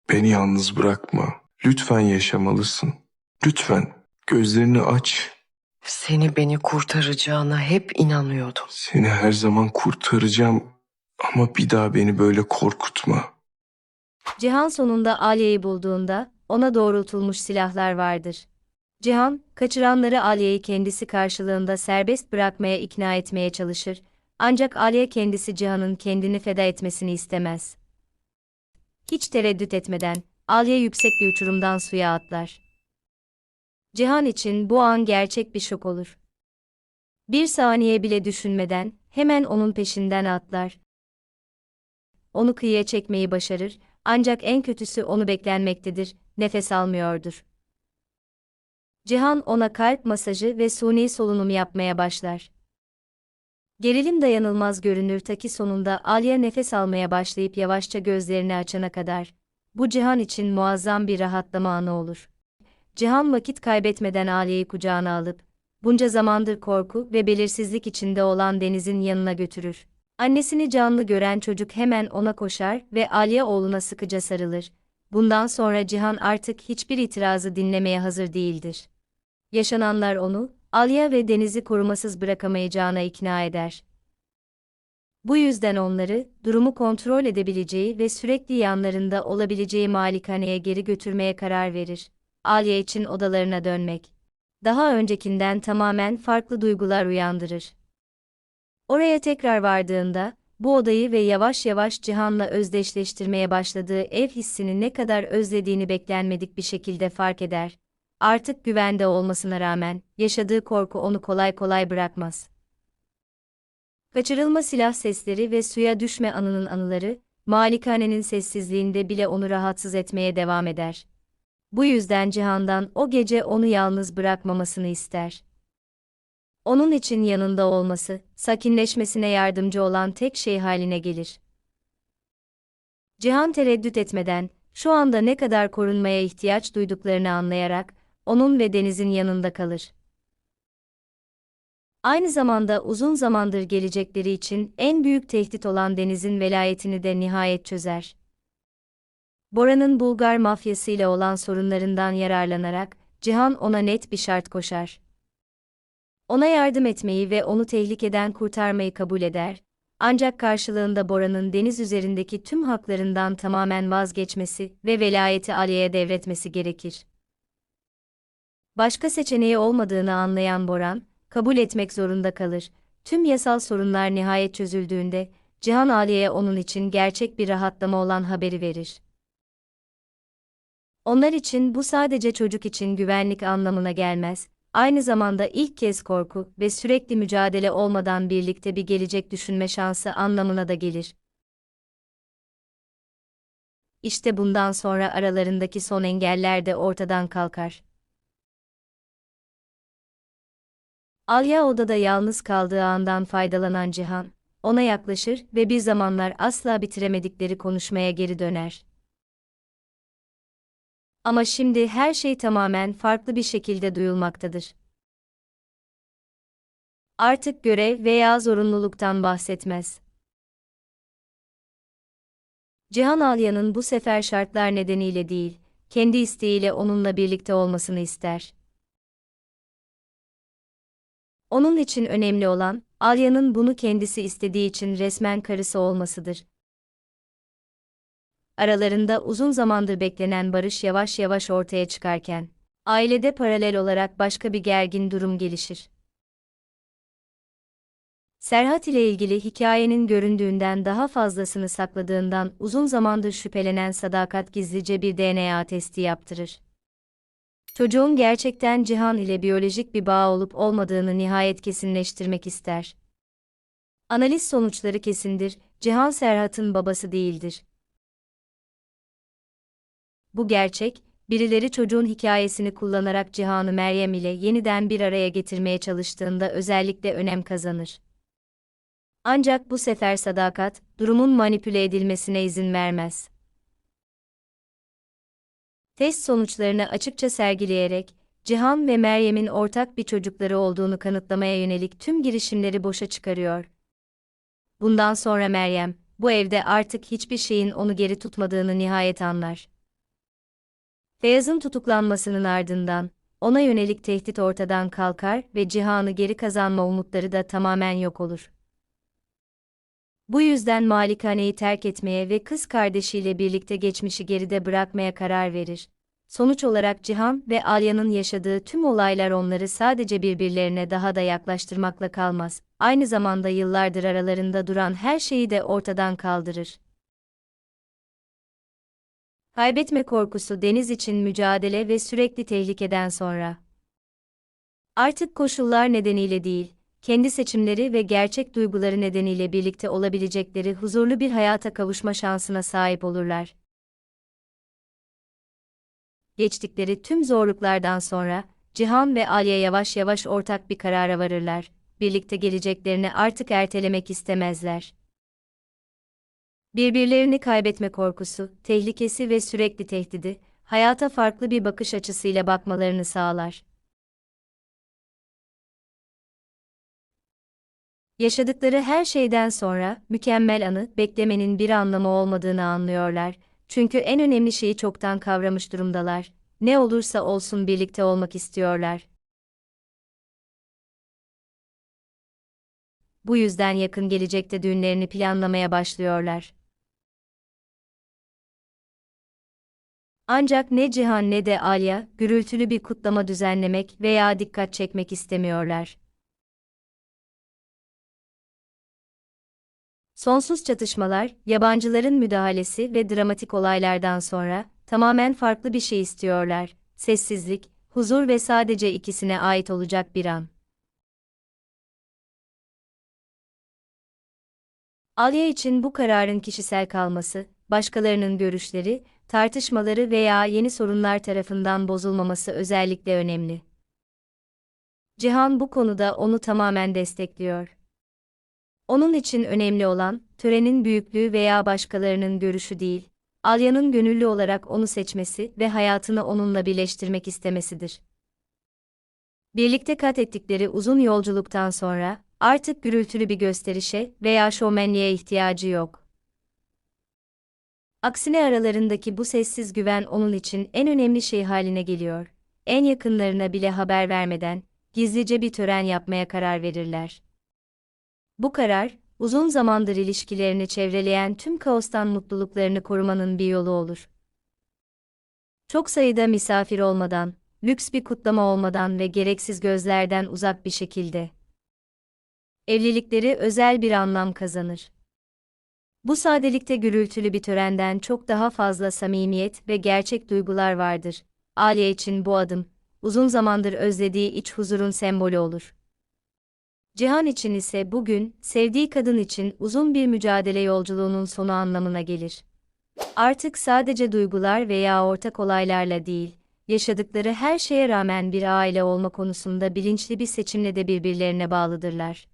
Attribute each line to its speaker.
Speaker 1: Beni yalnız bırakma. Lütfen yaşamalısın. Lütfen gözlerini aç.
Speaker 2: Seni beni kurtaracağına hep inanıyordum.
Speaker 1: Seni her zaman kurtaracağım ama bir daha beni böyle korkutma.
Speaker 3: Cihan sonunda Alya'yı bulduğunda, ona doğrultulmuş silahlar vardır. Cihan, kaçıranları Alya'yı kendisi karşılığında serbest bırakmaya ikna etmeye çalışır, ancak Alya kendisi Cihan'ın kendini feda etmesini istemez. Hiç tereddüt etmeden, Alya yüksek bir uçurumdan suya atlar. Cihan için bu an gerçek bir şok olur. Bir saniye bile düşünmeden, hemen onun peşinden atlar. Onu kıyıya çekmeyi başarır, ancak en kötüsü onu beklenmektedir, nefes almıyordur. Cihan ona kalp masajı ve suni solunum yapmaya başlar. Gerilim dayanılmaz görünür ta ki sonunda Alya nefes almaya başlayıp yavaşça gözlerini açana kadar. Bu Cihan için muazzam bir rahatlama anı olur. Cihan vakit kaybetmeden Alya'yı kucağına alıp, bunca zamandır korku ve belirsizlik içinde olan Deniz'in yanına götürür. Annesini canlı gören çocuk hemen ona koşar ve Alya oğluna sıkıca sarılır. Bundan sonra Cihan artık hiçbir itirazı dinlemeye hazır değildir. Yaşananlar onu, Alya ve Deniz'i korumasız bırakamayacağına ikna eder. Bu yüzden onları, durumu kontrol edebileceği ve sürekli yanlarında olabileceği malikaneye geri götürmeye karar verir. Alya için odalarına dönmek, daha öncekinden tamamen farklı duygular uyandırır. Oraya tekrar vardığında, bu odayı ve yavaş yavaş Cihan'la özdeşleştirmeye başladığı ev hissini ne kadar özlediğini beklenmedik bir şekilde fark eder. Artık güvende olmasına rağmen, yaşadığı korku onu kolay kolay bırakmaz. Kaçırılma silah sesleri ve suya düşme anının anıları, malikanenin sessizliğinde bile onu rahatsız etmeye devam eder. Bu yüzden Cihan'dan o gece onu yalnız bırakmamasını ister. Onun için yanında olması, sakinleşmesine yardımcı olan tek şey haline gelir. Cihan tereddüt etmeden, şu anda ne kadar korunmaya ihtiyaç duyduklarını anlayarak, onun ve Deniz'in yanında kalır. Aynı zamanda uzun zamandır gelecekleri için en büyük tehdit olan Deniz'in velayetini de nihayet çözer. Bora'nın Bulgar mafyası ile olan sorunlarından yararlanarak, Cihan ona net bir şart koşar. Ona yardım etmeyi ve onu tehlikeden kurtarmayı kabul eder, ancak karşılığında Bora'nın Deniz üzerindeki tüm haklarından tamamen vazgeçmesi ve velayeti Alya'ya devretmesi gerekir. Başka seçeneği olmadığını anlayan Boran, kabul etmek zorunda kalır. Tüm yasal sorunlar nihayet çözüldüğünde, Cihan Alya'ya onun için gerçek bir rahatlama olan haberi verir. Onlar için bu sadece çocuk için güvenlik anlamına gelmez, aynı zamanda ilk kez korku ve sürekli mücadele olmadan birlikte bir gelecek düşünme şansı anlamına da gelir. İşte bundan sonra aralarındaki son engeller de ortadan kalkar. Alya odada yalnız kaldığı andan faydalanan Cihan, ona yaklaşır ve bir zamanlar asla bitiremedikleri konuşmaya geri döner. Ama şimdi her şey tamamen farklı bir şekilde duyulmaktadır. Artık görev veya zorunluluktan bahsetmez. Cihan Alya'nın bu sefer şartlar nedeniyle değil, kendi isteğiyle onunla birlikte olmasını ister. Onun için önemli olan, Alya'nın bunu kendisi istediği için resmen karısı olmasıdır. Aralarında uzun zamandır beklenen barış yavaş yavaş ortaya çıkarken, ailede paralel olarak başka bir gergin durum gelişir. Serhat ile ilgili hikayenin göründüğünden daha fazlasını sakladığından uzun zamandır şüphelenen Sadakat gizlice bir DNA testi yaptırır. Çocuğun gerçekten Cihan ile biyolojik bir bağ olup olmadığını nihayet kesinleştirmek ister. Analiz sonuçları kesindir, Cihan Serhat'ın babası değildir. Bu gerçek, birileri çocuğun hikayesini kullanarak Cihan'ı Meryem ile yeniden bir araya getirmeye çalıştığında özellikle önem kazanır. Ancak bu sefer Sadakat, durumun manipüle edilmesine izin vermez. Test sonuçlarını açıkça sergileyerek, Cihan ve Meryem'in ortak bir çocukları olduğunu kanıtlamaya yönelik tüm girişimleri boşa çıkarıyor. Bundan sonra Meryem, bu evde artık hiçbir şeyin onu geri tutmadığını nihayet anlar. Feyyaz'ın tutuklanmasının ardından, ona yönelik tehdit ortadan kalkar ve Cihan'ı geri kazanma umutları da tamamen yok olur. Bu yüzden malikaneyi terk etmeye ve kız kardeşiyle birlikte geçmişi geride bırakmaya karar verir. Sonuç olarak Cihan ve Alya'nın yaşadığı tüm olaylar onları sadece birbirlerine daha da yaklaştırmakla kalmaz, aynı zamanda yıllardır aralarında duran her şeyi de ortadan kaldırır. Kaybetme korkusu, deniz için mücadele ve sürekli tehlikeden sonra. Artık koşullar nedeniyle değil, kendi seçimleri ve gerçek duyguları nedeniyle birlikte olabilecekleri huzurlu bir hayata kavuşma şansına sahip olurlar. Geçtikleri tüm zorluklardan sonra, Cihan ve Alya yavaş yavaş ortak bir karara varırlar. Birlikte geleceklerini artık ertelemek istemezler. Birbirlerini kaybetme korkusu, tehlikesi ve sürekli tehdidi, hayata farklı bir bakış açısıyla bakmalarını sağlar. Yaşadıkları her şeyden sonra, mükemmel anı beklemenin bir anlamı olmadığını anlıyorlar. Çünkü en önemli şeyi çoktan kavramış durumdalar. Ne olursa olsun birlikte olmak istiyorlar. Bu yüzden yakın gelecekte düğünlerini planlamaya başlıyorlar. Ancak ne Cihan ne de Alya, gürültülü bir kutlama düzenlemek veya dikkat çekmek istemiyorlar. Sonsuz çatışmalar, yabancıların müdahalesi ve dramatik olaylardan sonra, tamamen farklı bir şey istiyorlar. Sessizlik, huzur ve sadece ikisine ait olacak bir an. Alya için bu kararın kişisel kalması, başkalarının görüşleri, tartışmaları veya yeni sorunlar tarafından bozulmaması özellikle önemli. Cihan bu konuda onu tamamen destekliyor. Onun için önemli olan, törenin büyüklüğü veya başkalarının görüşü değil, Alya'nın gönüllü olarak onu seçmesi ve hayatını onunla birleştirmek istemesidir. Birlikte kat ettikleri uzun yolculuktan sonra, artık gürültülü bir gösterişe veya şovmenliğe ihtiyacı yok. Aksine aralarındaki bu sessiz güven onun için en önemli şey haline geliyor. En yakınlarına bile haber vermeden, gizlice bir tören yapmaya karar verirler. Bu karar, uzun zamandır ilişkilerini çevreleyen tüm kaostan mutluluklarını korumanın bir yolu olur. Çok sayıda misafir olmadan, lüks bir kutlama olmadan ve gereksiz gözlerden uzak bir şekilde. Evlilikleri özel bir anlam kazanır. Bu sadelikte gürültülü bir törenden çok daha fazla samimiyet ve gerçek duygular vardır. Alya için bu adım, uzun zamandır özlediği iç huzurun sembolü olur. Cihan için ise bugün, sevdiği kadın için uzun bir mücadele yolculuğunun sonu anlamına gelir. Artık sadece duygular veya ortak olaylarla değil, yaşadıkları her şeye rağmen bir aile olma konusunda bilinçli bir seçimle de birbirlerine bağlıdırlar.